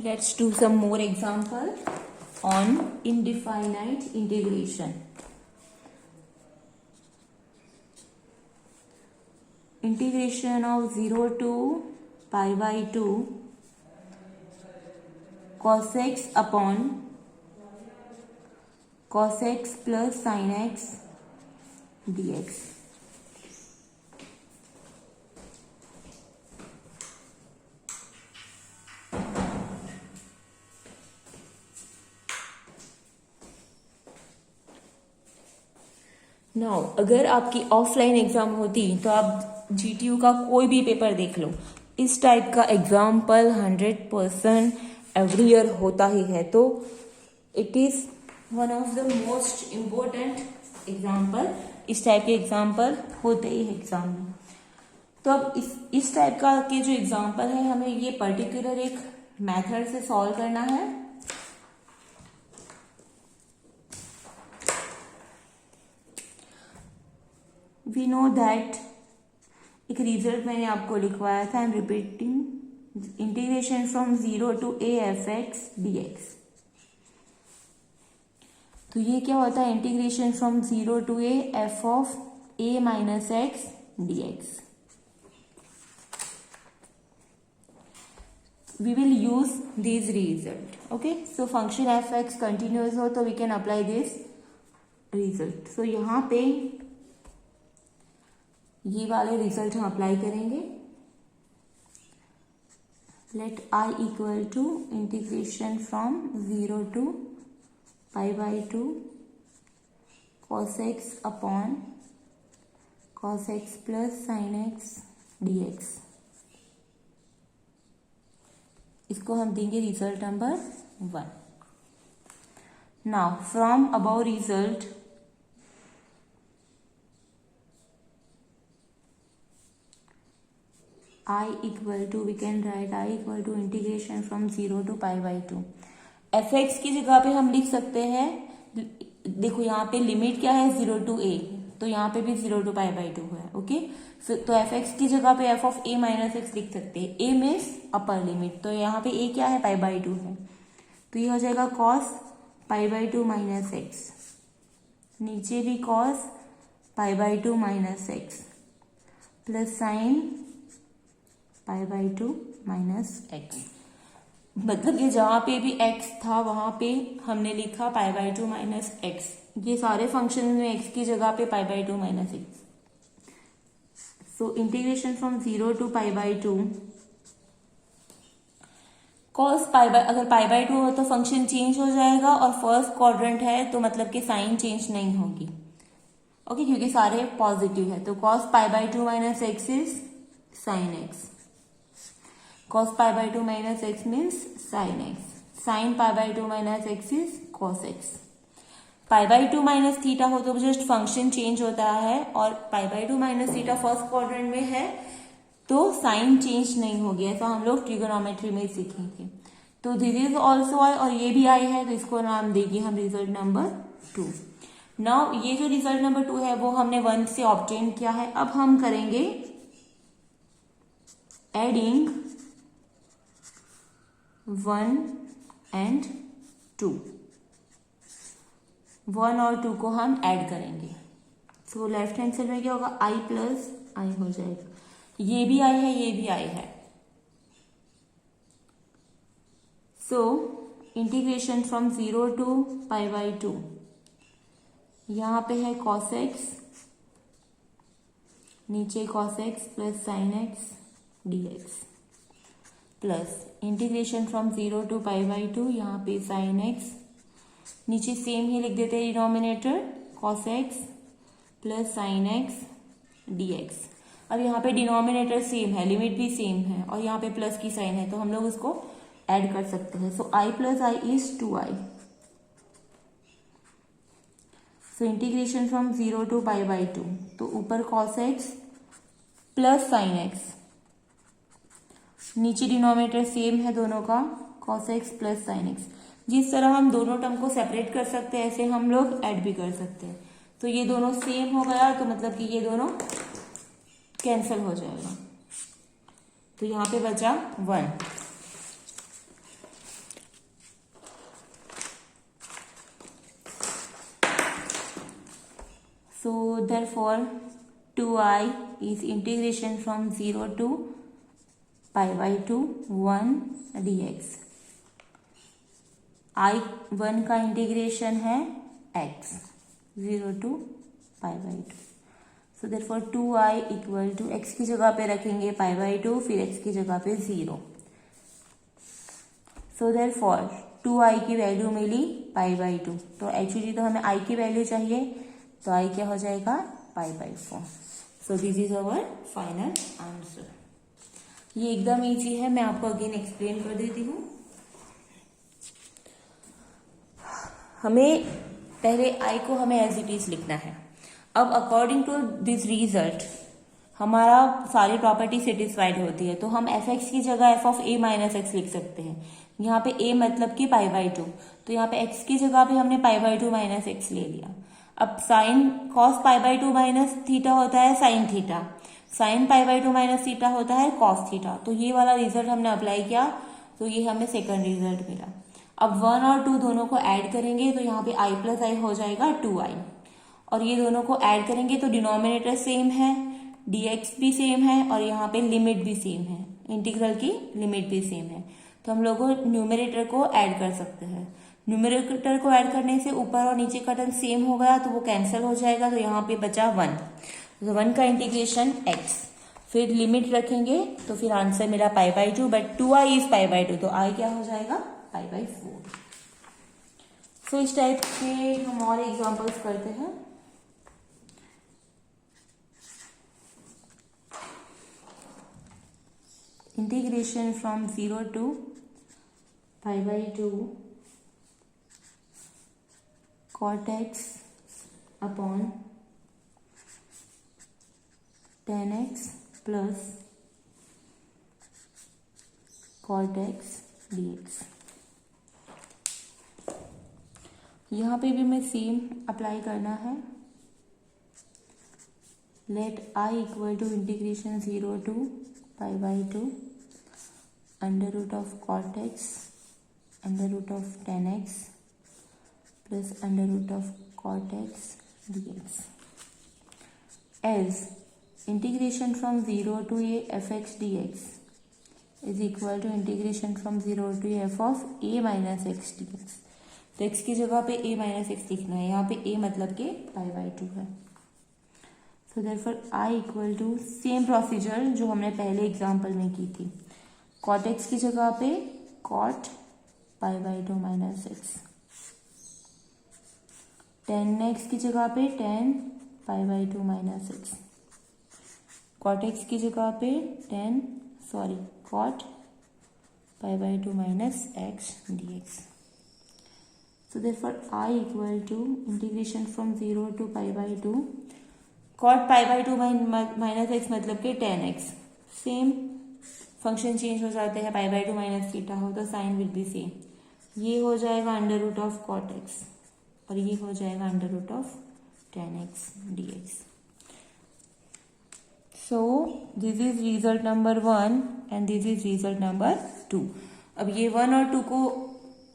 Let's do some more example on indefinite integration. Integration of 0 to pi by 2 cos x upon cos x plus sin x dx. Now अगर आपकी offline exam होती तो आप GTU का कोई भी paper देख लो, इस टाइप का एग्जाम्पल 100% एवरी ईयर होता ही है. तो it is one of the most important example. इस टाइप के एग्जाम्पल होते ही है एग्जाम में. तो अब इस टाइप का के जो एग्जाम्पल है हमें ये पर्टिकुलर एक मेथड से सॉल्व करना है. वी नो दैट एक रिजल्ट मैंने आपको लिखवाया था. I am repeating integration from 0 to a f x dx. तो ये क्या होता है? Integration from 0 to a f of a minus x dx. We will use these result. Okay, so function f(x) continuous हो तो we can apply this result. So यहाँ पे ये वाले रिजल्ट हम अप्लाई करेंगे. Let I equal to integration from 0 to pi by 2 cos x upon cos x plus sin x dx. इसको हम देंगे result number 1. Now from above result I equal to we can write I equal to integration from 0 to pi by 2. fx की जगह पे हम लिख सकते हैं, देखो यहाँ पे लिमिट क्या है 0 टू a, तो यहाँ पे भी 0 टू पाई बाई 2 है. ओके, तो fx की जगह पे f of a minus x लिख सकते हैं. a मीन्स अपर लिमिट, तो यहाँ पे a क्या है? पाई बाई 2 है. तो ये हो जाएगा cos pi by 2 minus x. नीचे भी cos pi by 2 minus x plus sine pi by 2 minus x. मतलब ये जहां पे भी x था वहां पे हमने लिखा पाई बाई 2 माइनस एक्स. ये सारे फंक्शन में x की जगह पे pi by 2 minus x. So integration from 0 to pi by 2 cos pi by, अगर पाई बाई 2 हो तो फंक्शन चेंज हो जाएगा और फर्स्ट क्वाड्रेंट है तो मतलब कि साइन चेंज नहीं होगी. ओके, क्योंकि सारे पॉजिटिव है. तो cos pi by 2 minus x is sine x. cos pi by 2 minus x means sin x. sin pi by 2 minus x is cos x. pi by 2 minus theta हो तो just function change होता है, और pi by 2 minus theta first quadrant में है तो sign change नहीं होगी. ऐसा हम लोग ट्रिगोनोमेट्री में सीखे थे. तो दिस इज ऑल्सो आई और ये भी आई है, तो इसको नाम देगी हम रिजल्ट नंबर 2. नाउ ये जो रिजल्ट नंबर 2 है वो हमने 1 से ऑब्टेन किया है. अब हम करेंगे एडिंग 1 एंड 2. 1 और 2 को हम ऐड करेंगे. सो लेफ्ट हैंड साइड में क्या होगा? i प्लस आई हो जाएगा. ये भी i है, ये भी i है. So integration from 0 to pi by 2. यहां पे है cos x, नीचे cos x plus sin x dx plus integration from 0 to pi by 2. यहाँ पे साइन एक्स, नीचे सेम ही लिख देते हैं denominator cos x plus sine x dx. अब यहाँ पे डिनोमिनेटर सेम है, लिमिट भी सेम है, और यहाँ पे प्लस की साइन है तो हम लोग उसको ऐड कर सकते हैं. So i plus I is 2i. So integration from 0 to pi by 2. तो ऊपर cos x plus sine x, नीचे डिनोमिनेटर सेम है दोनों का cos x plus sin x. जिस तरह हम दोनों टर्म को सेपरेट कर सकते हैं ऐसे हम लोग ऐड भी कर सकते हैं. तो ये दोनों सेम हो गया तो मतलब कि ये दोनों कैंसिल हो जाएगा. तो यहाँ पे बचा 1. therefore 2i is integration from 0 to pi by 2 1 dx. i1 का इंटीग्रेशन है x 0 to pi by 2. So therefore 2i equal to x की जगह पे रखेंगे pi by 2, फिर x की जगह पे 0. So therefore 2i की वैल्यू मिली pi by 2. तो एक्चुअली तो हमें i की वैल्यू चाहिए, तो i क्या हो जाएगा pi by 4. So this is our final answer. ये एकदम इजी है, मैं आपको अगेन एक्सप्लेन कर देती हूँ. हमें पहले i को हमें एज इट इज लिखना है. अब अकॉर्डिंग टू दिस रिजल्ट हमारा सारी प्रॉपर्टी सेटिस्फाइड होती है, तो हम एफ एक्स की जगह F of A minus x लिख सकते हैं. यहाँ पे a मतलब कि पाई बाई 2, तो यहाँ पे x की जगह पे हमने पाई बाई 2 माइनस एक्स ले लिया. अब sine cos pi by 2 minus theta होता है sine theta, sine pi by 2 minus theta होता है कॉस थीटा. तो ये वाला रिजल्ट हमने अप्लाई किया, तो ये हमें सेकंड रिजल्ट मिला. अब 1 और 2 दोनों को ऐड करेंगे, तो यहाँ पे i प्लस आई हो जाएगा 2i, और ये दोनों को ऐड करेंगे तो डिनोमिनेटर सेम है, dx भी सेम है, और यहाँ पे लिमिट भी सेम है, इंटीग्रल की लिमिट भी सेम है. तो हम लोग न्यूमरेटर को ऐड कर सकते हैं. न्यूमरेटर को ऐड करने से ऊपर और नीचे का टर्म सेम हो गया, तो वो कैंसिल हो जाएगा, तो यहाँ पे बचा 1. तो 1 का इंटीग्रेशन x, फिर लिमिट रखेंगे तो फिर आंसर मेरा पाई by 2, but 2i is pi by 2, तो i क्या हो जाएगा पाई बाई 4. सो इस टाइप के हम और एग्जाम्पल्स करते हैं. Integration from 0 to pi by 2 cot x upon tan x plus cot x dx. यहाँ पे भी मैं सेम अप्लाई करना है. Let i equal to integration 0 to pi by 2 under root of cot x under root of tan x plus under root of cot x dx, as integration from 0 to a fx dx is equal to integration from 0 to f of a minus x dx. तो x की जगह पे a minus x लिखना है, यहाँ पे a मतलब के पाई बाई 2 है. So therefore I equal to same procedure जो हमने पहले एग्जाम्पल में की थी. cot x की जगह पे cot pi by 2 minus x, tan x की जगह पे tan pi by 2 minus x, cot x की जगह पे cot pi by 2 minus x d x. So therefore I equal to integration from 0 to pi by 2 cot pi by 2 minus x मतलब कि tan x. Same function change हो जाते हैं, पाई by 2 minus theta हो तो साइन विल बी सेम. ये हो जाएगा under root of cot x, और ये हो जाएगा under root of tan x d x. So this is result number 1 and this is result number 2. अब ये 1 और 2 को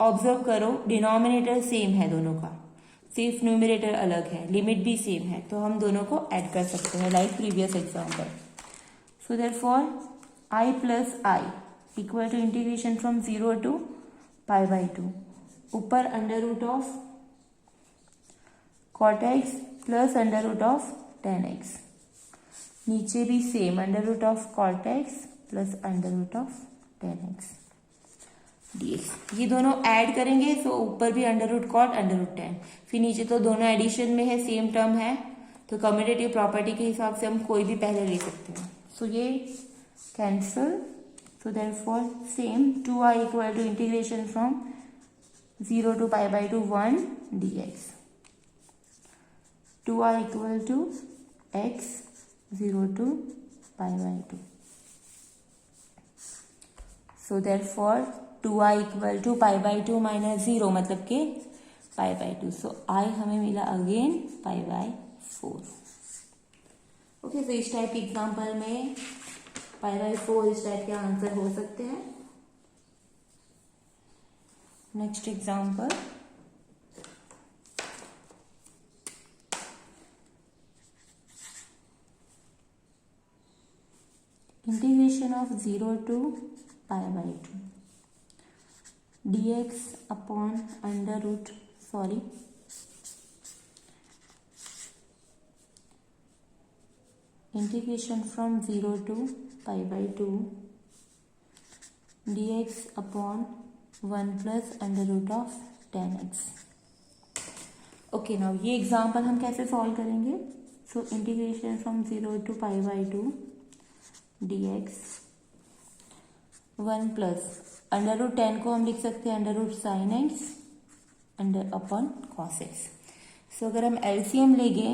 ऑब्जर्व करो, डिनोमिनेटर सेम है दोनों का, सिर्फ न्यूमरेटर अलग है, लिमिट भी सेम है, तो हम दोनों को ऐड कर सकते हैं like previous example. So therefore i plus I equal to integration from 0 to pi by 2, ऊपर under root of cot x plus under root of tan x, नीचे भी same under root of cot x plus under root of tan x dx. ये दोनों add करेंगे तो ऊपर भी under root cot under root tan, फिर नीचे तो दोनों एडिशन में है, सेम टर्म है, तो कम्यूटेटिव प्रॉपर्टी के हिसाब से हम कोई भी पहले ले सकते हैं. सो ये cancel. So therefore same 2i equal to integration from 0 to pi by 2 1 dx. 2i equal to x 0 to pi by 2. So therefore 2i equal to pi by 2 minus 0 मतलब के pi by 2. So I हमें मिला again pi by 4. Okay, तो इस type के example में pi by 4 इस type के आंसर हो सकते हैं. Next example, integration of 0 to π/2 dx upon under root integration from 0 to π/2 dx upon 1 plus under root of 10x। Okay, now ये एग्जाम्पल हम कैसे सॉल्व करेंगे? So integration from 0 to π/2 dx 1 plus under root 10 को हम लिख सकते हैं under root sine x under upon cos x. So अगर हम एलसीएम लेंगे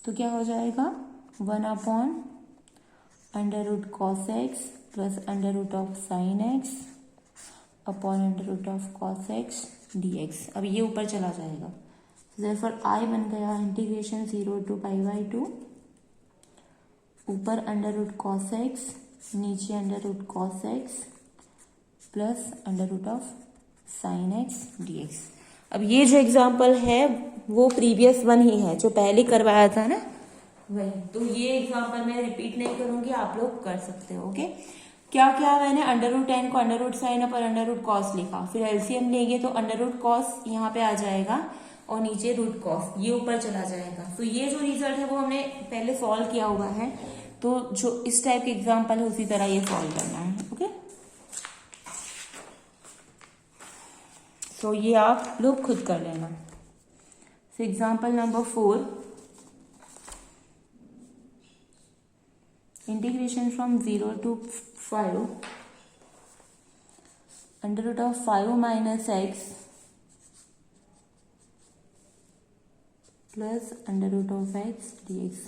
तो क्या हो जाएगा? 1 upon under root cos x plus under root of sine x upon under root of cos x dx. अब ये ऊपर चला जाएगा, देयरफॉर आई बन गया इंटीग्रेशन 0 to π/2, ऊपर अंडर रूट कॉस एक्स, नीचे under root cos x plus under root of sine x dx. अब ये जो एग्जाम्पल है वो प्रीवियस वन ही है जो पहले करवाया था ना, वही। तो ये एग्जाम्पल मैं रिपीट नहीं करूंगी, आप लोग कर सकते हो। ओके, क्या क्या मैंने अंडर रूट 10 को अंडर रूट साइन पर अंडर रूट कॉस लिखा, फिर एलसीएम लेंगे तो अंडर रूट कॉस यहाँ पे आ जाएगा और नीचे रूट कॉस, ये ऊपर चला जाएगा। तो ये जो रिजल्ट है वो हमने पहले सॉल्व किया हुआ है, तो जो इस टाइप के एग्जाम्पल है उसी तरह ये सॉल्व करना है। ओके, तो ये आप लोग खुद कर लेना। So example number 4, integration from 0 to 5 under root of 5 minus x plus under root of x dx.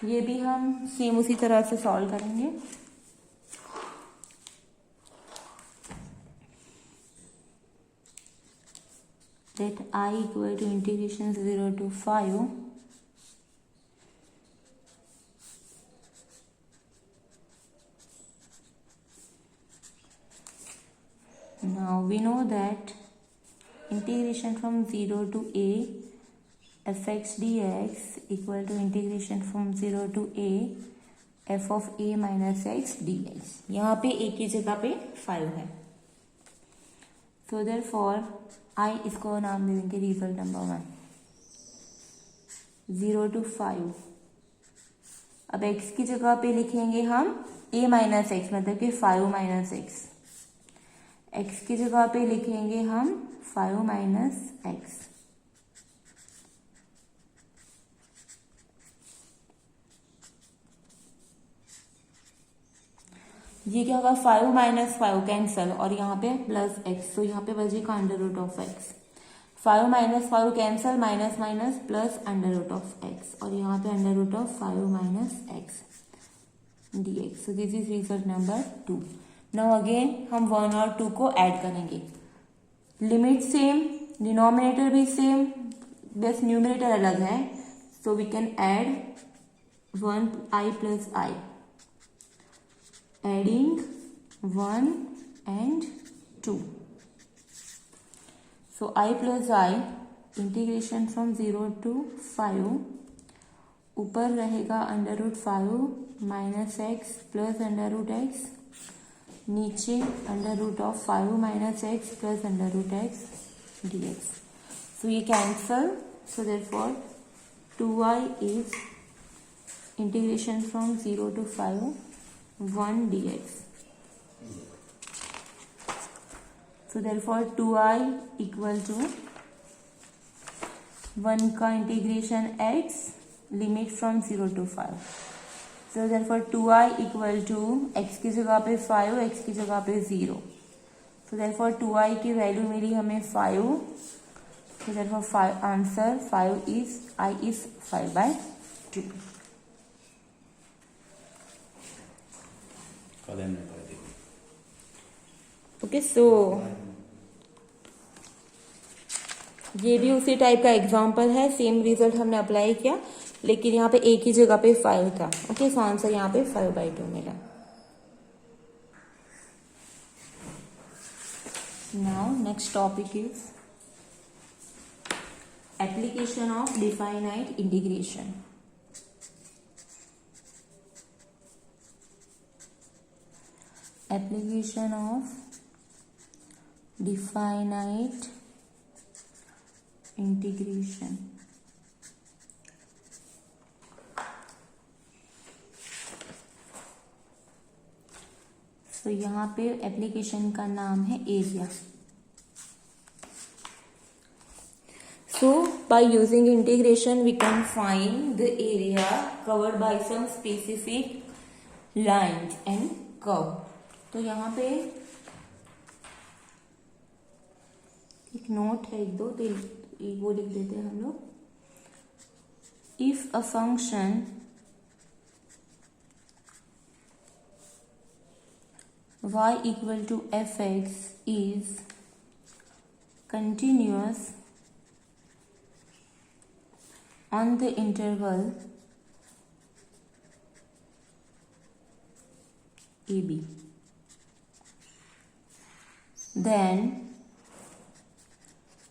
ये भी हम सेम उसी तरह से सॉल्व करेंगे। Let I equal to integration 0 to 5 now we know that integration from 0 to a fx dx equal to integration from 0 to a f of a minus x dx। यहाँ पे a की जगह पे 5 है, so therefore I इसको नाम दे देंगे result number 1, 0 to 5। अब x की जगह पे लिखेंगे हम a माइनस एक्स, मतलब कि 5 माइनस एक्स। x की जगह पे लिखेंगे हम 5 माइनस एक्स। ये क्या होगा? 5 माइनस 5 कैंसल और यहाँ पे प्लस एक्स, तो यहाँ पे बचेगा under root of x. 5 minus 5 cancel, minus minus plus under root of x, और यहाँ पे under root of 5 minus x dx. So this is result number 2। Now again हम 1 और 2 को ऐड करेंगे। लिमिट सेम, डिनोमिनेटर भी सेम, बस numerator अलग है। So we can add 1i plus I, adding 1 and 2। So i plus I integration from 0 to 5, ऊपर रहेगा under root 5 minus x plus under root x, नीचे under root of 5 minus x plus under root x dx. So ये cancel, so therefore 2i is integration from 0 to 5 1 dx। So therefore 2i equal to 1 का integration x limit from 0 to 5। So therefore 2i equal to x की जगह पे 5, x की जगह पे 0। सो therefore 2i की value मिली हमें 5। So therefore answer 5 is i is 5/2। Okay, so ये भी उसी टाइप का एग्जाम्पल है, सेम रिजल्ट हमने अप्लाई किया, लेकिन यहाँ पे a की जगह पे 5 था। ओके, सो आंसर यहाँ पे 5/2 मिला। Now next topic is application of definite integration. application of definite integration. तो यहाँ पे एप्लीकेशन का नाम है area. So by using integration we can find the area covered by some specific lines and curve. तो यहाँ पे एक नोट है, एक दो तो वो लिख देते हैं हम लोग. If a function y equal to fx is continuous on the interval ab, then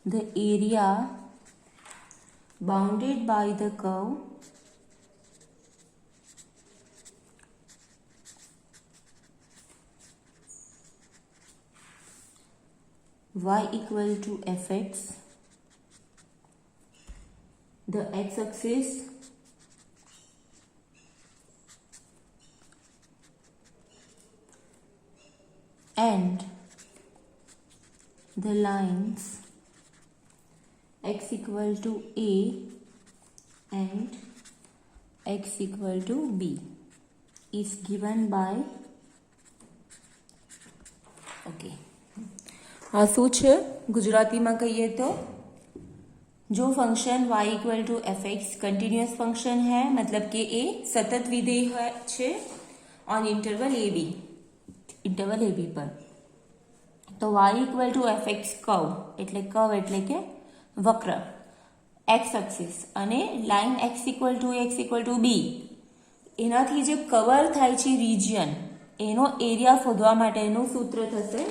the area bounded by the curve y equal to fx, the x-axis and the lines x equal to a and x equal to b is given by okay. આ શું છે ગુજરાતીમાં કહીએ તો जो function y equal to f x continuous function है, मतलब कि ए सतत विधेय है ऑन इंटरवल ए बी पर. तो y equal to f x curve એટલે કે વક્ર एक्स एक्सिस અને line x equal to b એનાથી જે કવર થાય છે રિજિયન એનો એરિયા શોધવા માટેનું સૂત્ર થશે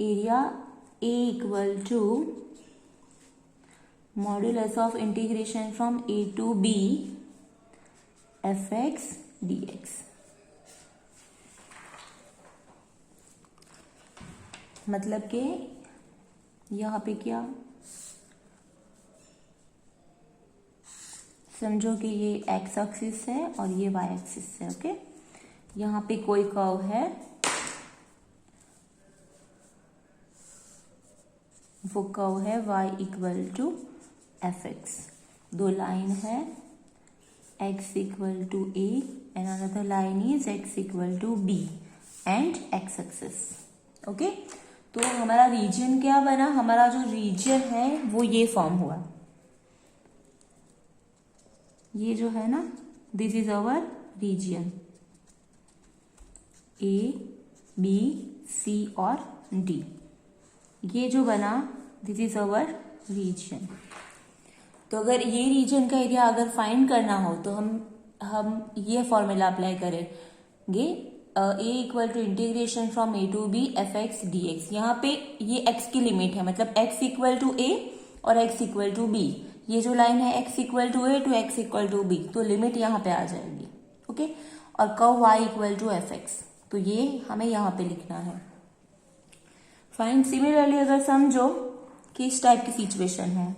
area a equal to modulus of integration from a to b fx dx. मतलब कि यहाँ पे क्या समझो कि ये x एक्सिस है और ये y एक्सिस है. ओके, यहाँ पे कोई कर्व है, वो कर्व है y equal to f x. दो लाइन है x equal to a and another line is x equal to b and x axis. Okay, तो हमारा रीजन क्या बना, हमारा जो रीजन है वो ये फॉर्म हुआ. ये जो है ना, this is our region a b c और d. ये जो बना दिस इज अवर रीजन. तो अगर ये रीजन का एरिया अगर फाइंड करना हो तो हम ये फॉर्मूला अप्लाई करेंगे A equal to integration from A to B f x d x. यहाँ पे ये x की लिमिट है, मतलब x इक्वल टू ए और x इक्वल टू बी. ये जो लाइन है x equal to a to x equal to b, तो लिमिट यहाँ पे आ जाएगी. ओके, और curve y equal to f x, तो ये हमें यहाँ पे लिखना है. फाइन. सिमिलरली अगर समझो कि इस टाइप की सिचुएशन है,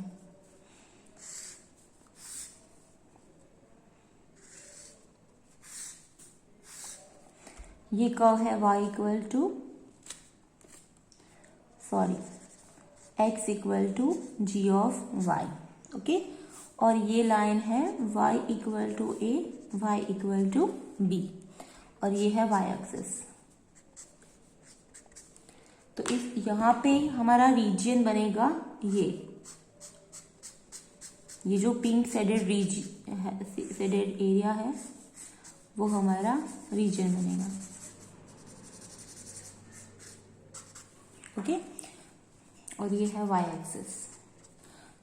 ये कर्व है y equal to x equal to g of y. Okay, और ये लाइन है y equal to a, y equal to b, और ये है y एक्सिस. तो इस यहाँ पे हमारा रीजन बनेगा ये जो पिंक शेडेड एरिया है वो हमारा रीजन बनेगा. ओके, और ये है y एक्सिस.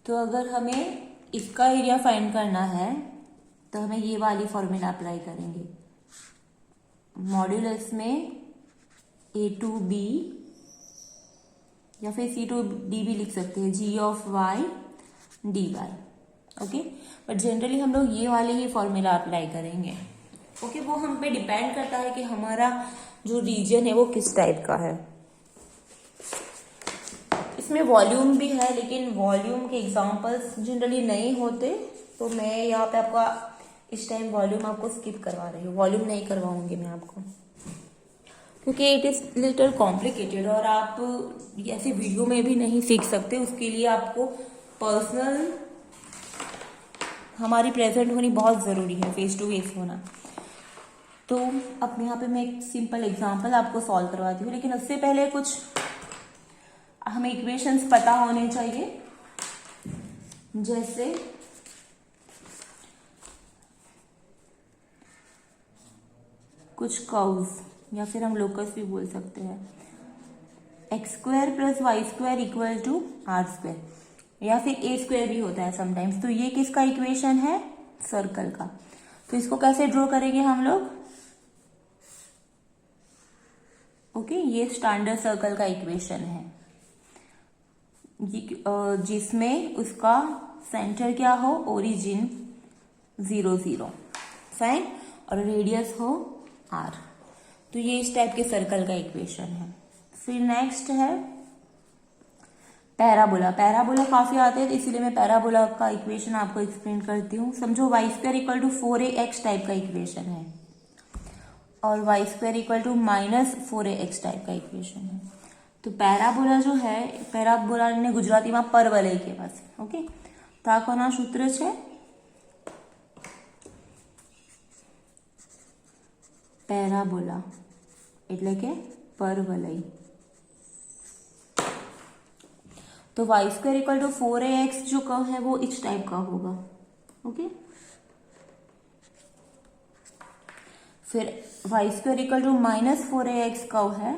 तो अगर हमें इसका एरिया फाइंड करना है तो हमें ये वाली फॉर्मूला अप्लाई करेंगे. मॉड्यूलस में a टू b या फिर c टू d भी लिख सकते हैं, g of y dy. Okay, but generally हम लोग ये वाले ही फॉर्मूला अप्लाई करेंगे। ओके, वो हम पे डिपेंड करता है कि हमारा जो रीजन है वो किस टाइप का है। इसमें वॉल्यूम भी है, लेकिन वॉल्यूम के एग्जांपल्स जनरली नहीं होते, तो मैं यहाँ पे आपका इस टाइम वॉल्यूम आपको स्किप करवा रही हूँ, वॉल्यूम नहीं करवाऊंगी मैं आपको, क्योंकि इट इज लिटिल कॉम्प्लिकेटेड और आप ऐसे वीडियो में भी नहीं सीख सकते। उसके लिए आपको पर्सनल हमारी प्रेजेंट होनी बहुत ज़रूरी है, फेस टू फेस होना। तो अब यहाँ पे मैं एक सिंपल एग्जांपल आपको सॉल्व करवाती हूँ, लेकिन उससे पहले कुछ हमें इक्वेशंस पता होने चाहिए, जैसे कुछ कर्व्स या फिर हम लोकस भी बोल सकते हैं, x square plus y square equal to r square, या फिर ए स्क्वायर भी होता है समटाइम्स। तो ये किसका इक्वेशन है? सर्कल का। तो इसको कैसे ड्रॉ करेंगे हम लोग? ओके, ये स्टैंडर्ड सर्कल का इक्वेशन है, जिसमें उसका सेंटर क्या हो? ओरिजिन 0 0, फाइन, और रेडियस हो r। तो ये इस टाइप के सर्कल का इक्वेशन है। फिर नेक्स्ट है पैराबोला। पैराबोला काफी आते हैं, तो इसीलिए मैं पैराबोला का इक्वेशन आपको एक्सप्लेन करती हूँ। समझो y square equal to 4ax type का इक्वेशन है, और y square equal to -4ax type का इक्वेशन है। तो पैराबोला जो है, पैराबोला ने गुजराती में परवलय कહેવાય છે। ओके, तो આખોના सूत्र છે पैराबोला એટલે કે परवलय। तो Y square equal to 4ax जो कर्व है वो इस टाइप का होगा। ओके, फिर y square equal to -4ax curve है,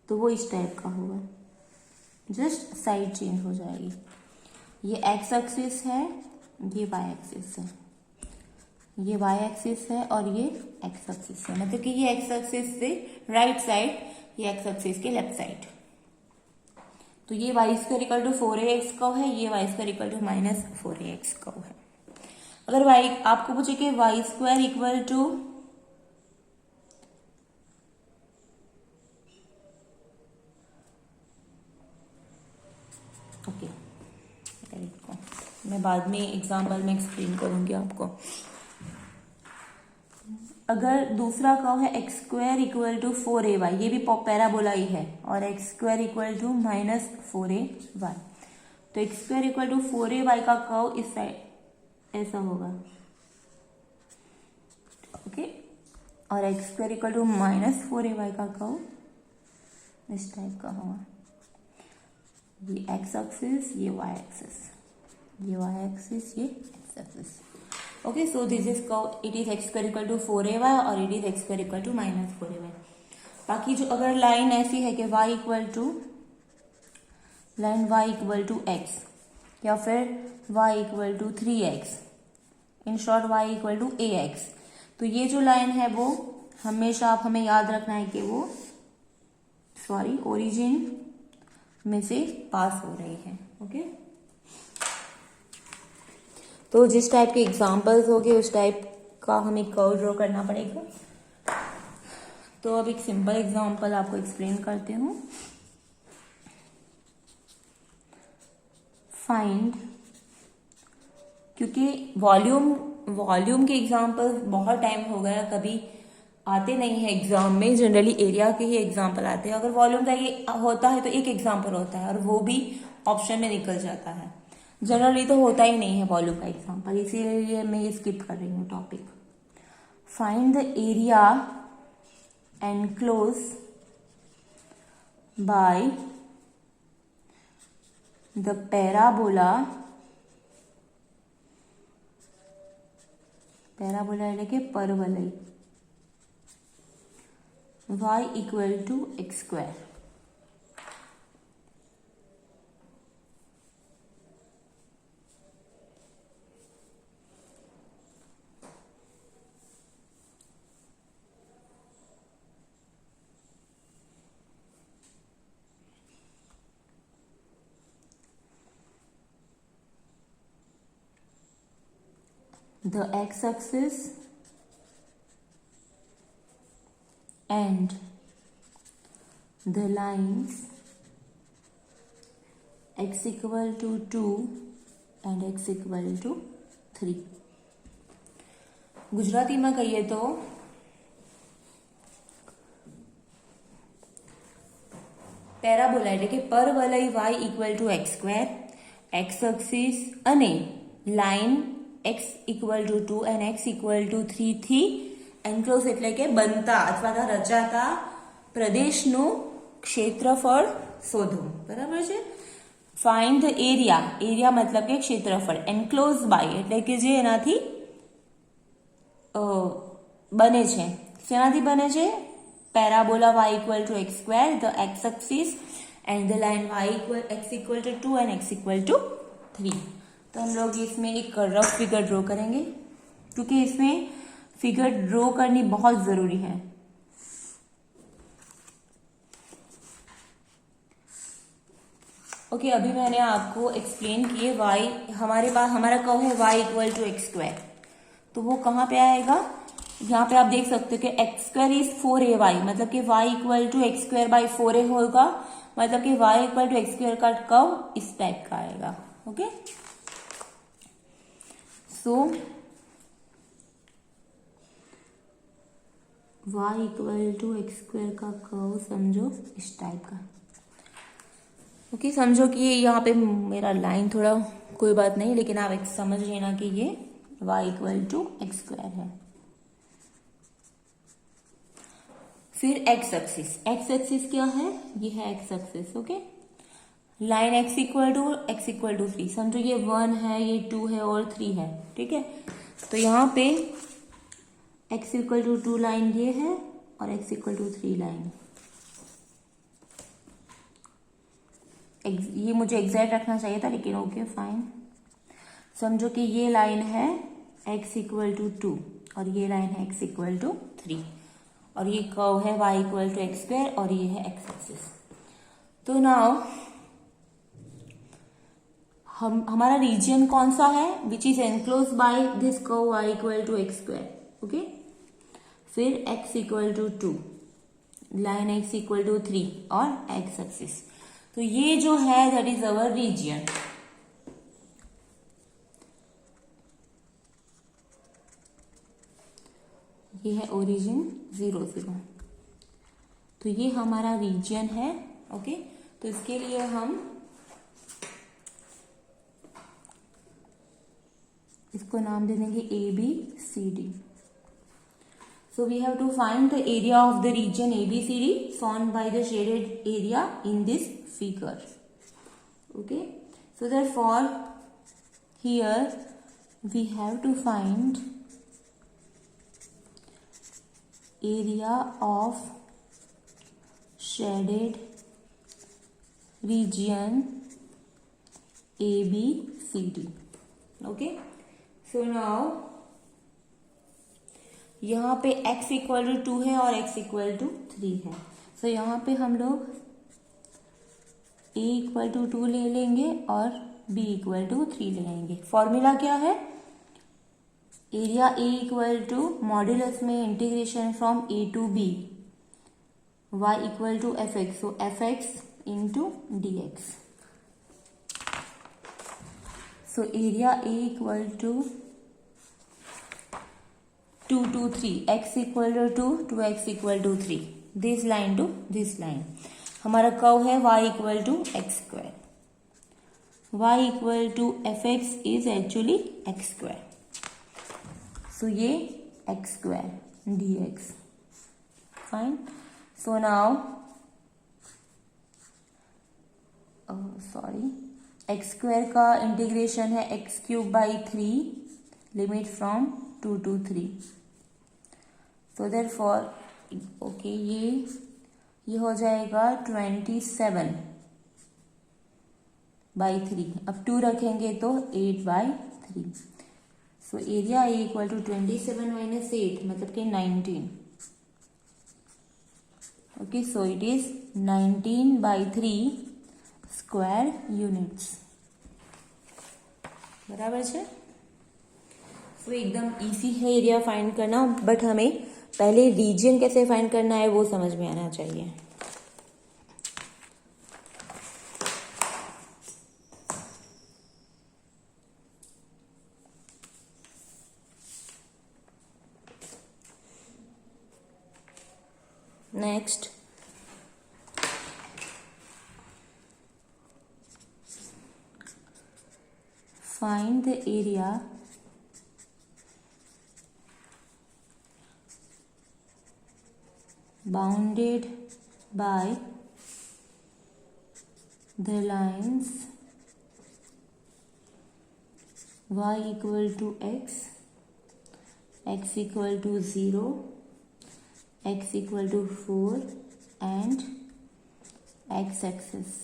तो वो इस टाइप का होगा, जस्ट साइड चेंज हो जाएगी। ये एक्स एक्सिस है, ये वाई एक्सिस है, ये वाई एक्सिस है, और ये एक्स एक्सिस है, मतलब कि ये एक्स एक्सिस से राइट साइड, ये एक्स एक्सिस के लेफ्ट साइड। तो ये y square equal to 4ax curve है, ये y square equal to -4ax curve है। अगर वाई आपको पूछे कि y square equal to okay, मैं बाद में एग्जाम्पल में एक्सप्लेन करूंगी आपको। अगर दूसरा कर्व है x square equal to 4ay, ये भी पैराबोला ही है, और x square equal to -4ay, तो x square equal to 4ay का कर्व इस साइड ऐसा होगा। ओके, और x square equal to -4ay का कर्व इस टाइप का होगा। ये एक्स एक्सिस, ये वाई एक्सिस, ये वाई एक्सिस, ये x axis. Okay, so this is curve, it is x square equal to 4ay और it is x square equal to -4ay। बाकी जो अगर लाइन ऐसी है कि y equal to line y equal to x, या फिर y equal to 3x, in short y equal to ax, तो ये जो लाइन है वो हमेशा आप हमें याद रखना है कि वो ओरिजिन में से पास हो रही है। ओके, तो जिस टाइप के एग्जांपल्स होंगे उस टाइप का हमें कर्व ड्रॉ करना पड़ेगा। तो अब एक सिंपल एग्जांपल आपको एक्सप्लेन करती हूँ। फाइंड, क्योंकि वॉल्यूम के एग्जांपल बहुत टाइम हो गया, कभी आते नहीं है एग्जाम में, जनरली एरिया के ही एग्जांपल आते हैं। अगर वॉल्यूम का ये होता है तो एक एग्जांपल होता है, और वो भी ऑप्शन में निकल जाता है। जनरली तो होता ही नहीं है वॉल्यूम का एग्जांपल, इसीलिए मैं ये स्किप कर रही हूँ topic. Find the area enclose by the parabola એટલે કે પરવલય y equal to x square. the x-axis and the lines x equal to 2 and x equal to 3. ગુજરાતીમાં કહીએ તો પેરાબોલા એટલે કે પરવલય y equal to x square, x axis અને લાઇન x ઇક્વલ ટુ 2 અને x ઇક્વલ ટુ 3 થી enclose એટલે કે બનતા અથવા રચાતા પ્રદેશનું ક્ષેત્રફળ શોધો. બરાબર છે. ફાઇન્ડ ધ એરિયા, એરિયા મતલબ કે ક્ષેત્રફળ, એન્ક્લોઝ બાય એટલે કે જે એનાથી બને છે. શેનાથી બને છે? Parabola y equal to x square, the x axis and the line y equal x equal to 2 and x equal to 3. तो हम लोग इसमें एक रफ फिगर ड्रॉ करेंगे क्योंकि इसमें फिगर ड्रॉ करनी बहुत जरूरी है. ओके, अभी मैंने आपको एक्सप्लेन किए y, हमारे पास हमारा कर्व है y equal to x square, तो वो कहाँ पे आएगा? यहाँ पे आप देख सकते हो कि एक्स स्क्वायर इज 4ay, मतलब कि y equal to x square by 4a होगा, मतलब कि y equal to x square का कर्व इस टाइप का आएगा. Okay, so y equal to x square का कर्व समझो इस टाइप का. ओके, समझो कि यहाँ पे मेरा लाइन थोड़ा कोई बात नहीं, लेकिन आप एक समझ लेना कि ये y equal to x square है. फिर एक्स एक्सिस, एक्स एक्सिस क्या है? ये है x axis. Okay, line x equal to 3, समझो ये 1 है, ये 2 है और 3 है. ठीक है, तो यहाँ पे x इक्वल टू 2 लाइन ये है और x इक्वल टू 3 लाइन. ये मुझे एग्जैक्ट रखना चाहिए था, लेकिन ओके फाइन. समझो कि ये लाइन है x इक्वल टू 2 और ये लाइन है x इक्वल टू 3 और ये कर्व है y equal to x square और ये है एक्स एक्सिस. तो नाउ हमारा रीजन कौन सा है? Which is enclose by this curve y equal to x square. Okay, फिर x equal to 2, line x equal to 3 और एक्स एक्सिस. तो ये जो है दैट इज अवर रीजन. ये है ओरिजिन 0 0. तो ये हमारा रीजन है. ओके, तो इसके लिए हम इसको नाम दे देंगे ABCD. So we have to find the area of the region ABCD shown by the shaded area in this figure. Okay, so therefore here we have to find area of shaded region ABCD. Okay, so now यहाँ पे x equal to 2 है और x equal to 3 है. सो यहाँ पे हम लोग a equal to 2 ले लेंगे और b इक्वल टू 3 ले लेंगे. फॉर्मूला क्या है? Area a equal to modulus में integration from a to b, y equal to fx, so fx into dx. So area a equal to 2 2 3, x equal to 2 2x equal to 3, this line to this line. हमारा curve है y equal to x square. y equal to fx is actually x square. So ये x square dx. Fine. So now sorry, x square का integration है x cube by 3, limit from 2 to 3. So therefore okay, ये हो जाएगा 27 by 3. अब 2 रखेंगे तो 8 by 3. So area A equal to 27 minus 8 मतलब कि 19. Okay, so it is 19 by 3 square units. बराबर है. तो एकदम इजी है एरिया फाइंड करना, बट हमें पहले रीजन कैसे फाइंड करना है वो समझ में आना चाहिए। Next, find the area bounded by the lines y equal to x, x equal to 0, x equal to 4 and x axis.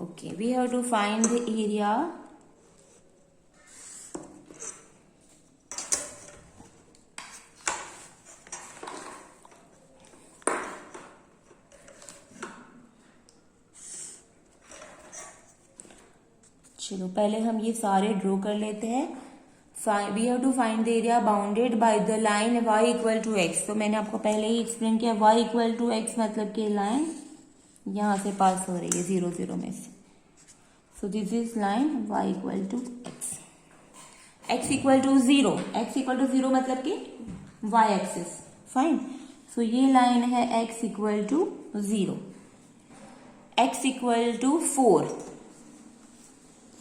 Okay, we have to find the area चलो पहले हम ये सारे ड्रॉ कर लेते हैं। We have to find the area bounded by the line y equal to x. तो मैंने आपको पहले ही एक्सप्लेन किया, y इक्वल टू एक्स मतलब कि लाइन यहां से पास हो रही है 0 0 में से। So this is line y equal to x, x equal to 0, x equal to 0 मतलब कि y एक्सिस। फाइन, सो ये लाइन है x equal to 0, x equal to 4।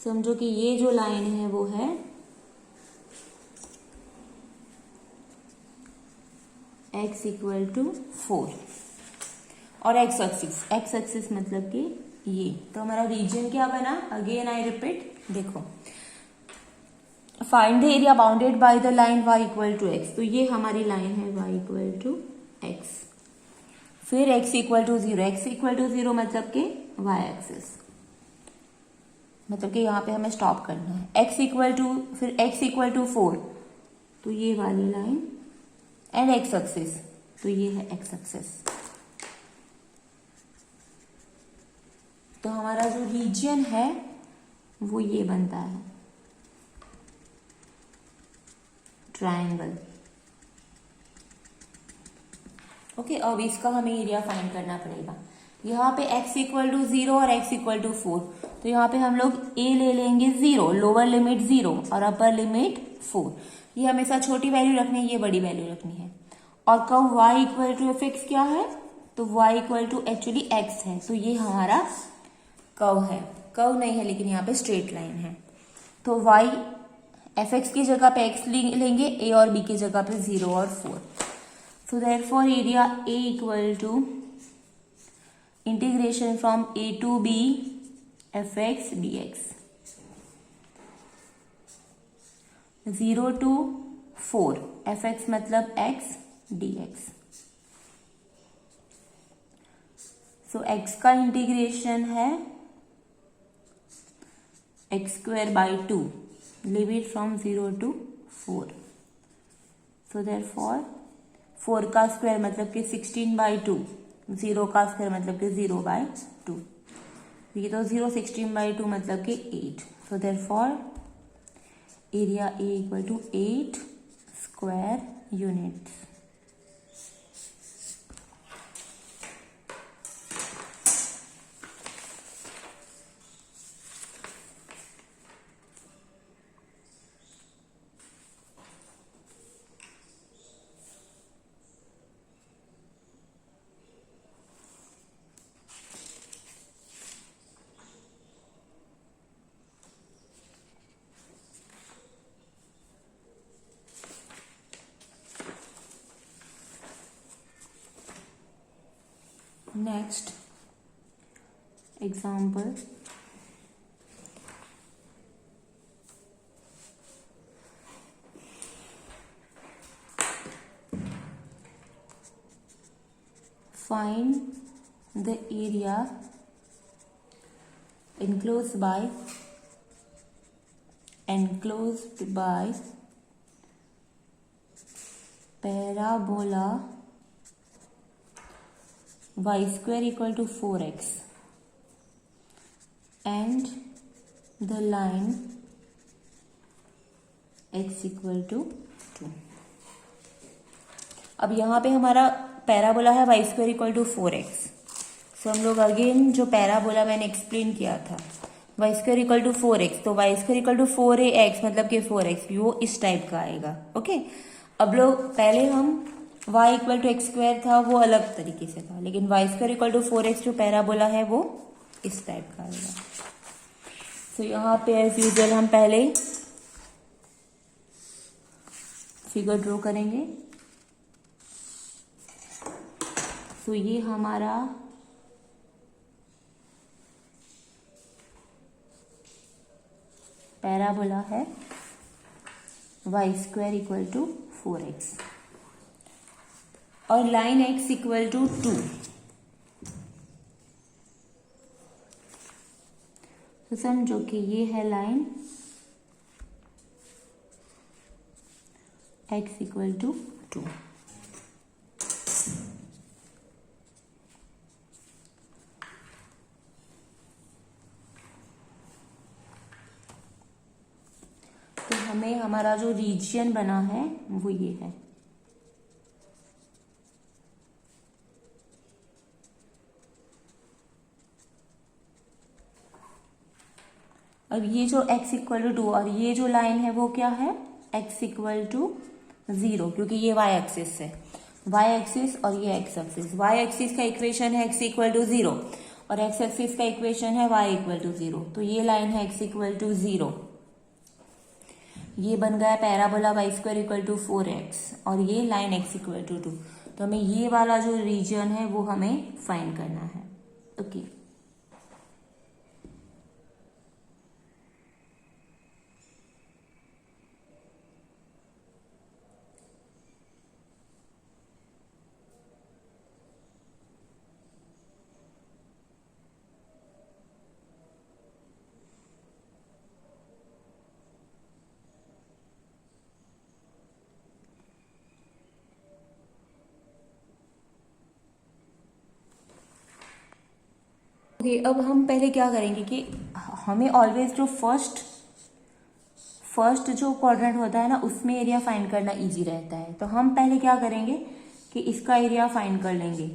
समझो कि ये जो लाइन है वो है x इक्वल टू 4 और x एक्सिस मतलब कि ये। तो हमारा रीजन क्या बना, अगेन आई रिपीट, देखो find the area bounded by the line y equal to x. तो ये हमारी लाइन है y इक्वल टू एक्स, फिर x equal to 0, x equal to 0 मतलब कि y एक्सिस, मतलब कि यहाँ पे हमें स्टॉप करना है। x इक्वल टू, फिर x इक्वल टू 4, तो ये वाली लाइन एंड x एक्सिस, तो ये है x एक्सिस। तो हमारा जो रीजन है वो ये बनता है ट्रायंगल। ओके, अब इसका हमें एरिया फाइंड करना पड़ेगा। यहाँ पे x इक्वल टू 0 और x इक्वल टू 4, तो यहाँ पे हम लोग a ले लेंगे 0, लोअर लिमिट 0 और अपर लिमिट 4। ये हमेशा छोटी वैल्यू रखनी है, ये बड़ी वैल्यू रखनी है। और curve y equal to f x क्या है, तो y equal to actually x है, तो ये हमारा कर्व है। कर्व नहीं है लेकिन यहाँ पे स्ट्रेट लाइन है। तो y एफ एक्स की जगह पे x लेंगे, a और b की जगह पे 0 और 4। So therefore area a equal to integration from a to b fx dx, 0 to 4 fx मतलब x dx। सो x का इंटीग्रेशन है x square by 2, limit from 0 to 4। So therefore 4 का स्क्वायर मतलब कि 16 बाई 2, 0 का स्क्वायर मतलब कि 0 by 2, ये तो 0 16 बाई 2 मतलब कि 8। So therefore area A equal to 8 square units. Next example, find the area enclosed by parabola y square equal to 4x and the line x equal to 2। अब यहाँ पे हमारा पैराबोला है y square equal to 4x। So हम लोग again जो parabola मैंने explain किया था y square equal to 4x, तो y square equal to 4ax मतलब कि 4x, वो इस टाइप का आएगा। ओके, अब लोग पहले हम y equal to x square था वो अलग तरीके से था, लेकिन y square equal to 4x जो पैराबोला है वो इस टाइप का आएगा। सो यहाँ पे एज यूजुअल हम पहले फिगर ड्रॉ करेंगे। सो ये हमारा पैराबोला है y square equal to 4x और लाइन x इक्वल टू 2। तो समझो कि ये है लाइन x इक्वल टू 2। तो हमें हमारा जो रीजन बना है वो ये है। अब ये जो x इक्वल टू 2 और ये जो लाइन है वो क्या है, x इक्वल टू 0, क्योंकि ये y एक्सिस है, y एक्सिस और ये x एक्सिस। y एक्सिस का इक्वेशन है x इक्वल टू 0 और x एक्सिस का इक्वेशन है y इक्वल टू 0। तो ये लाइन है x इक्वल टू 0, ये बन गया parabola y square equal to 4x और ये लाइन x इक्वल टू 2। तो हमें ये वाला जो रीजन है वो हमें फाइंड करना है। ओके, अब हम पहले क्या करेंगे कि हमें ऑलवेज जो फर्स्ट जो क्वाड्रेंट होता है ना उसमें एरिया फाइंड करना इजी रहता है। तो हम पहले क्या करेंगे कि इसका एरिया फाइंड कर लेंगे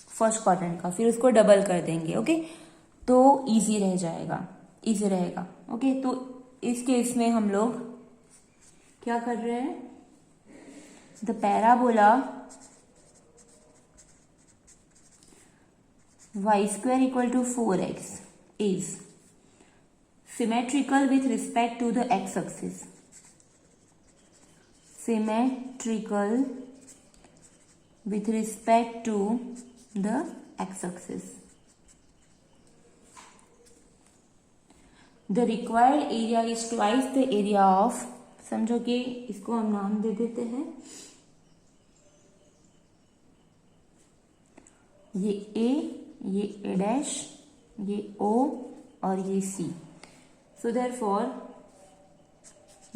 फर्स्ट क्वाड्रेंट का, फिर उसको डबल कर देंगे। ओके, तो इजी रहेगा। ओके, तो इस केस में हम लोग क्या कर रहे हैं, the parabola y square equal to 4x is symmetrical with respect to the x axis. Symmetrical with respect to the x axis. The required area is twice the area of, समझो कि इसको हम नाम दे देते हैं, ये a, ये a dash, ये o और ये c। So therefore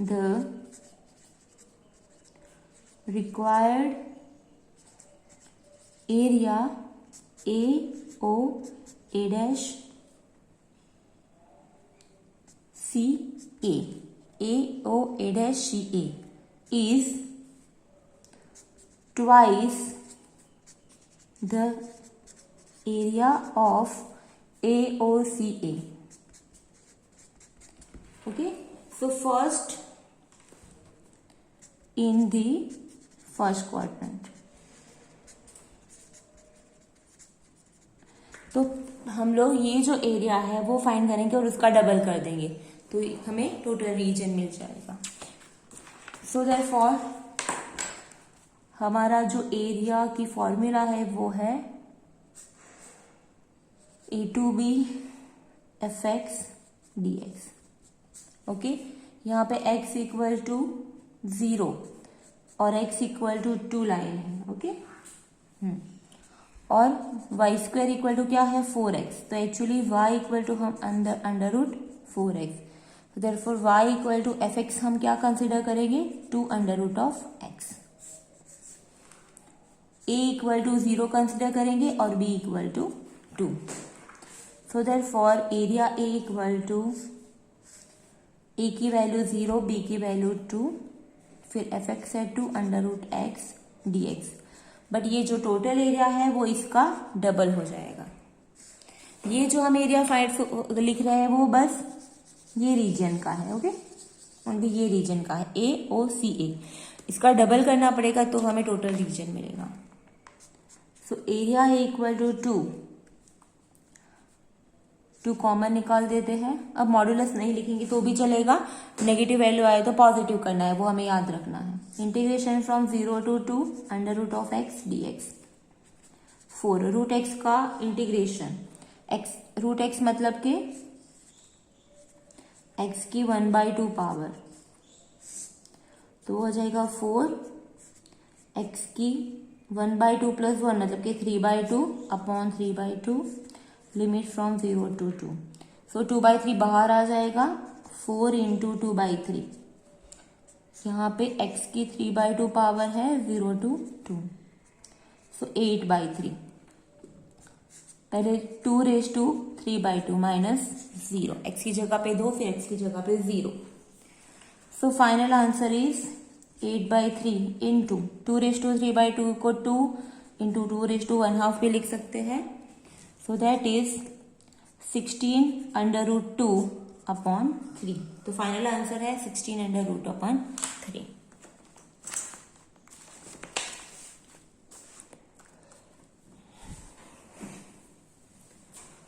the required area a o a dash c a o a dash c a is twice the area of AOCA. Okay, so first in the first quadrant, तो हम लोग ये जो area है वो find करेंगे और उसका डबल कर देंगे तो हमें टोटल रीजन मिल जाएगा। सो देयरफॉर हमारा जो एरिया की फॉर्मूला है वो है A2B fx dx। ओके, यहाँ पे x इक्वल टू 0 और x इक्वल टू 2 लाइन है। ओके, और y स्क्वायर इक्वल टू क्या है 4x, तो एक्चुअली y इक्वल टू हम अंडर रूट 4x, तो therefore y equal to fx हम क्या कंसिडर करेंगे 2 under root of x। a equal to 0 consider करेंगे और b equal to 2। So that for area A equal to A की value 0, B की value 2, फिर F x है 2 under root x d x. But ये जो total area है वो इसका डबल हो जाएगा। ये जो हम एरिया फाइंड लिख रहे हैं वो बस ये रीजन का है, ओके, ओनली ये रीजन का है, ए ओ सी ए। इसका डबल करना पड़ेगा तो हमें टोटल रीजन मिलेगा। सो एरिया है इक्वल टू 2 कॉमन निकाल देते हैं। अब मॉड्यूलस नहीं लिखेंगे तो भी चलेगा, नेगेटिव वैल्यू आए तो पॉजिटिव करना है, वो हमें याद रखना है। Integration from 0 to 2 under root of x d x. 4 root x का इंटीग्रेशन, एक्स रूट एक्स मतलब के एक्स की 1/2 पावर, तो हो जाएगा 4 एक्स की 1/2 प्लस 1 मतलब कि 3/2 अपॉन 3/2 लिमिट फ्रॉम 0 to 2। सो 2/3 बाहर आ जाएगा, 4 इंटू 2/3। यहाँ पे x की 3/2 पावर है 0 to 2, सो 8/3। पहले 2 रेज टू 3/2 माइनस 0, x की जगह पे 2, फिर x की जगह पे 0। So final answer is 8/3 into 2 raise to 3/2 को 2 इंटू 2 रेज टू 1/2 भी लिख सकते हैं। So that is 16 under root 2 upon 3। तो फाइनल आंसर है 16 अंडर रूट अपॉन 3।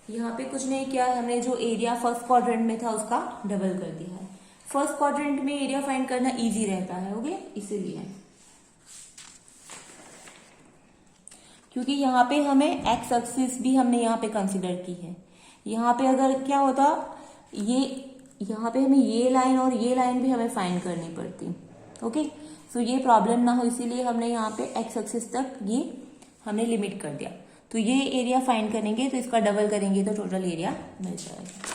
यहाँ पे कुछ नहीं किया, हमने जो एरिया फर्स्ट क्वाड्रेंट में था उसका डबल कर दिया है। फर्स्ट क्वाड्रेंट में एरिया फाइंड करना इजी रहता है, ओके, इसीलिए, क्योंकि यहाँ पे हमें एक्स एक्सिस भी हमने यहाँ पे कंसिडर की है। यहाँ पे अगर क्या होता, ये यहाँ पे हमें ये लाइन और ये लाइन भी हमें फाइंड करनी पड़ती, ओके। सो ये प्रॉब्लम ना हो इसीलिए हमने यहाँ पे एक्स एक्सिस तक ये हमने लिमिट कर दिया। तो ये एरिया फाइंड करेंगे तो इसका डबल करेंगे तो टोटल एरिया मिल जाएगा।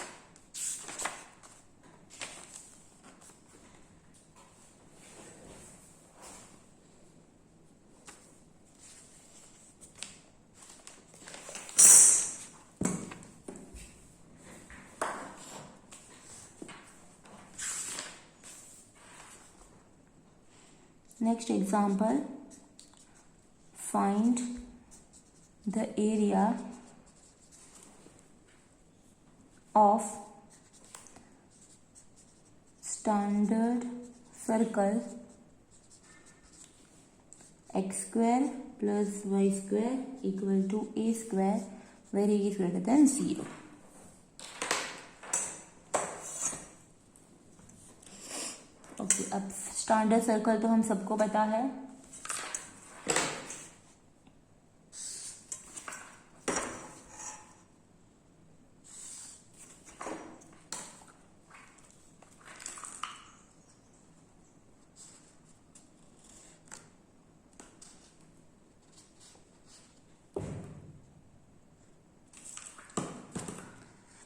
Next example, find the area of standard circle x square plus y square equal to a square where a is greater than 0। Okay, अब स्टैंडर्ड सर्कल तो हम सबको पता है,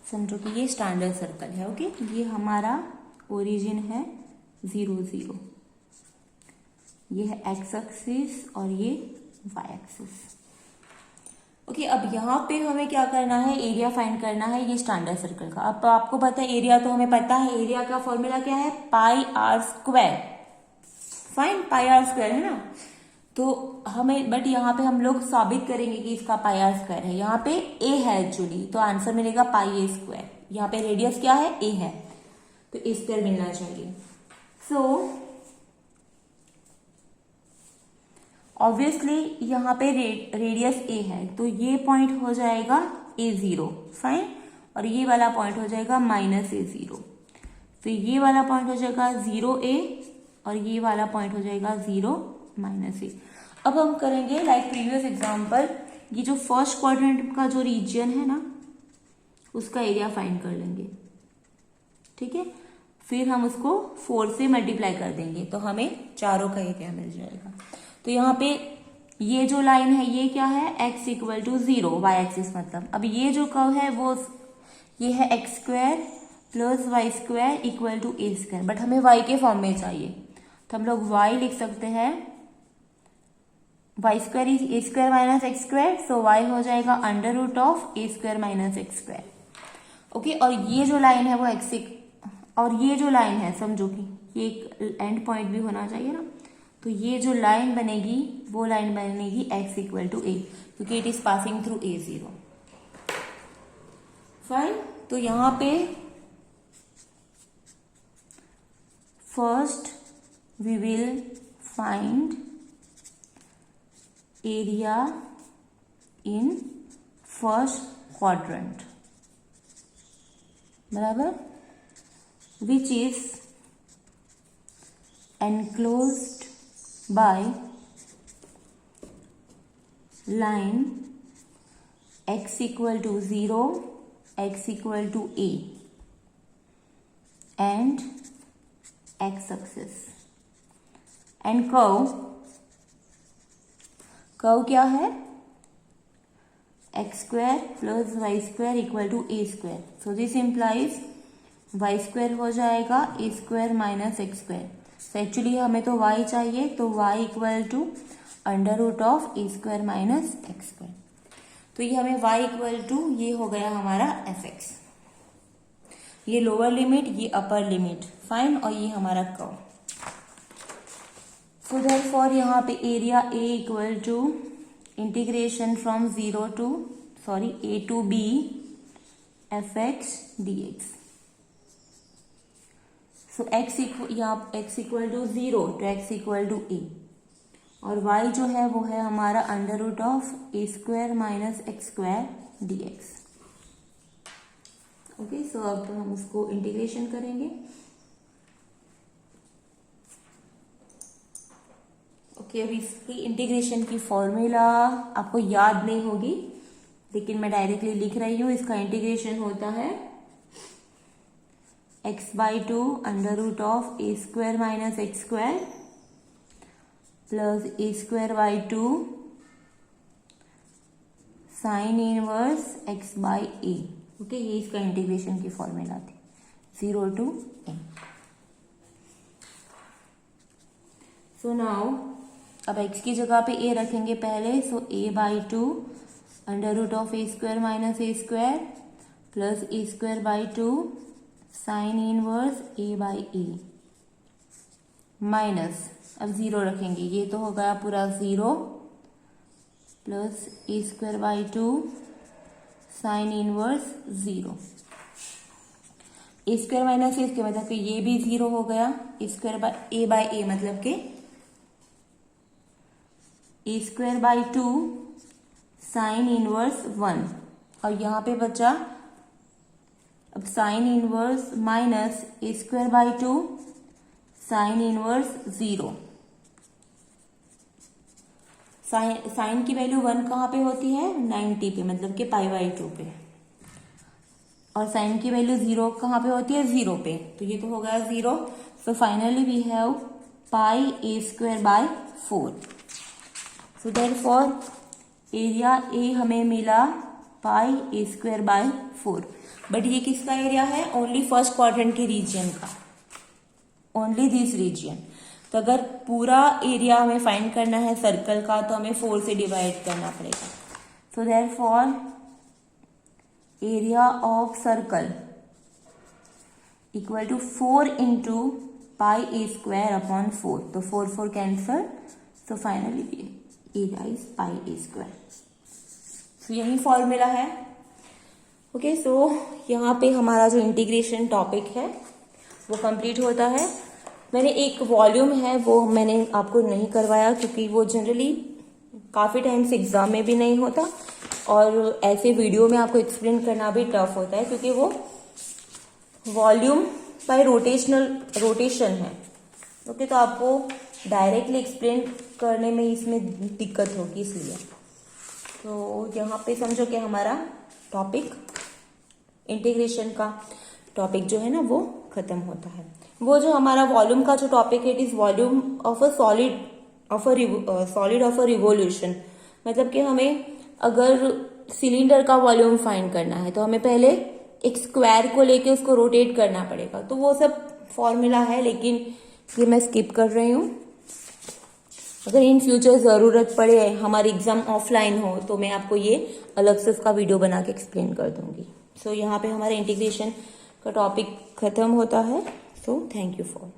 समझो कि ये स्टैंडर्ड सर्कल है, ओके। ये हमारा ओरिजिन है 0 0, ये है एक्स एक्सिस और ये वाई एक्सिस, ओके। अब यहाँ पे हमें क्या करना है, एरिया फाइंड करना है ये स्टैंडर्ड सर्कल का। अब आपको पता है एरिया, तो हमें पता है एरिया का फॉर्मूला क्या है, pi r square. Fine, pi r square है ना, तो हमें, बट यहाँ पे हम लोग साबित करेंगे कि इसका पाई आर स्क्वायर है। यहाँ पे ए है एक्चुअली, तो आंसर मिलेगा पाई ए स्क्वायर। यहाँ पे रेडियस क्या है, ए है, तो ए स्क्वायर मिलना चाहिए। सो ऑब्वियसली यहाँ पे रेडियस ए है, तो ये पॉइंट हो जाएगा A0, फाइन, और ये वाला पॉइंट हो जाएगा -A0। तो ये वाला पॉइंट हो जाएगा 0A और ये वाला पॉइंट हो जाएगा 0 -A। अब हम करेंगे लाइक प्रीवियस एग्जांपल, ये जो फर्स्ट क्वाड्रेंट का जो रीजन है ना उसका एरिया फाइंड कर लेंगे, ठीक है। फिर हम उसको 4 से मल्टीप्लाई कर देंगे तो हमें चारों का एरिया मिल जाएगा। तो यहाँ पे ये जो लाइन है ये क्या है, x equal to 0, y axis मतलब। अब ये जो कर्व है वो ये है x square plus y square equal to a square, but हमें y के फॉर्म में चाहिए, तो हम लोग y लिख सकते हैं, y square is a square minus x square, so y हो जाएगा under root of a square minus x square. Okay, और ये जो लाइन है वो एक्स, और ये जो लाइन है समझो कि ये एक एंड पॉइंट भी होना चाहिए ना, तो ये जो लाइन बनेगी वो लाइन बनेगी x इक्वल टू a, क्योंकि it is passing through a0। Fine, तो यहां पे first we will find area in first quadrant, बराबर, which is enclosed by line x equal to 0, x equal to a and x axis, and curve क्या है, x square plus y square equal to a square, so this implies y square हो जाएगा a square minus x square. So actually हमें तो y चाहिए, तो y equal to under root of a square minus x square, तो ये हमें y equal to ये हो गया हमारा fx, ये लोअर लिमिट ये अपर लिमिट, फाइन, और ये हमारा कर्व। सो देयरफॉर यहाँ पे area a equal to integration from a to b fx dx। So x equal to 0 तो x इक्वल टू a, और y जो है वो है हमारा under root of a square minus x square dx। Okay, so अब हम उसको इंटीग्रेशन करेंगे। ओके, अब इसकी इंटीग्रेशन की फॉर्मूला आपको याद नहीं होगी, लेकिन मैं डायरेक्टली लिख रही हूं। इसका इंटीग्रेशन होता है x/2 under root of a square minus x square plus a square by 2 sine inverse x/a। Okay, ये इसका इंटीग्रेशन की फॉर्मूला थी 0 to a। सो नाउ अब x की जगह पे a रखेंगे पहले, so a/2 under root of a square minus a square plus a square by 2 sine inverse a/a minus, अब 0 रखेंगे, ये तो हो गया पूरा 0 plus a square by 2 sine inverse 0। a square minus a square मतलब कि ये भी 0 हो गया, स्क्वायर बाई a मतलब के a square by 2 sine inverse 1, और यहां पे बचा अब sine inverse minus a square by 2 sine inverse 0। Sine की वैल्यू 1 कहाँ पे होती है, 90 पे, मतलब कि π/2 पे, और साइन की वैल्यू 0 कहाँ पे होती है, 0 पे, तो ये तो हो गया 0। So finally we have πa square by 4। So therefore area A हमें मिला πa स्क्वायर बाय 4, बट ये किसका एरिया है, ओनली फर्स्ट क्वाड्रेंट के रीजन का, ओनली दिस रीजन। तो अगर पूरा एरिया हमें फाइंड करना है सर्कल का, तो हमें 4 से डिवाइड करना पड़ेगा। So therefore area of circle equal to 4 into πa square upon 4, तो 4 cancel, so finally area is πa square. सो यही फॉर्मूला है। ओके, सो यहाँ पे हमारा जो इंटीग्रेशन टॉपिक है वो कंप्लीट होता है। मैंने एक वॉल्यूम है वो मैंने आपको नहीं करवाया, क्योंकि वो जनरली काफ़ी टाइम से एग्जाम में भी नहीं होता, और ऐसे वीडियो में आपको एक्सप्लेन करना भी टफ होता है, क्योंकि वो वॉल्यूम बाय रोटेशन है। ओके, तो आपको डायरेक्टली एक्सप्लेन करने में इसमें दिक्कत होगी, इसलिए तो यहाँ पे समझो कि हमारा टॉपिक इंटीग्रेशन का टॉपिक जो है ना वो खत्म होता है। वो जो हमारा वॉल्यूम का जो टॉपिक है, it is volume of a solid of a revolution, मतलब कि हमें अगर सिलेंडर का वॉल्यूम फाइंड करना है तो हमें पहले एक स्क्वायर को लेके उसको रोटेट करना पड़ेगा, तो वो सब फॉर्मूला है, लेकिन ये मैं स्किप कर रही हूँ। अगर इन फ्यूचर ज़रूरत पड़े, हमारी एग्जाम ऑफलाइन हो, तो मैं आपको ये अलग से उसका वीडियो बना के एक्सप्लेन कर दूंगी। सो यहाँ पे हमारा इंटीग्रेशन का टॉपिक खत्म होता है। So thank you for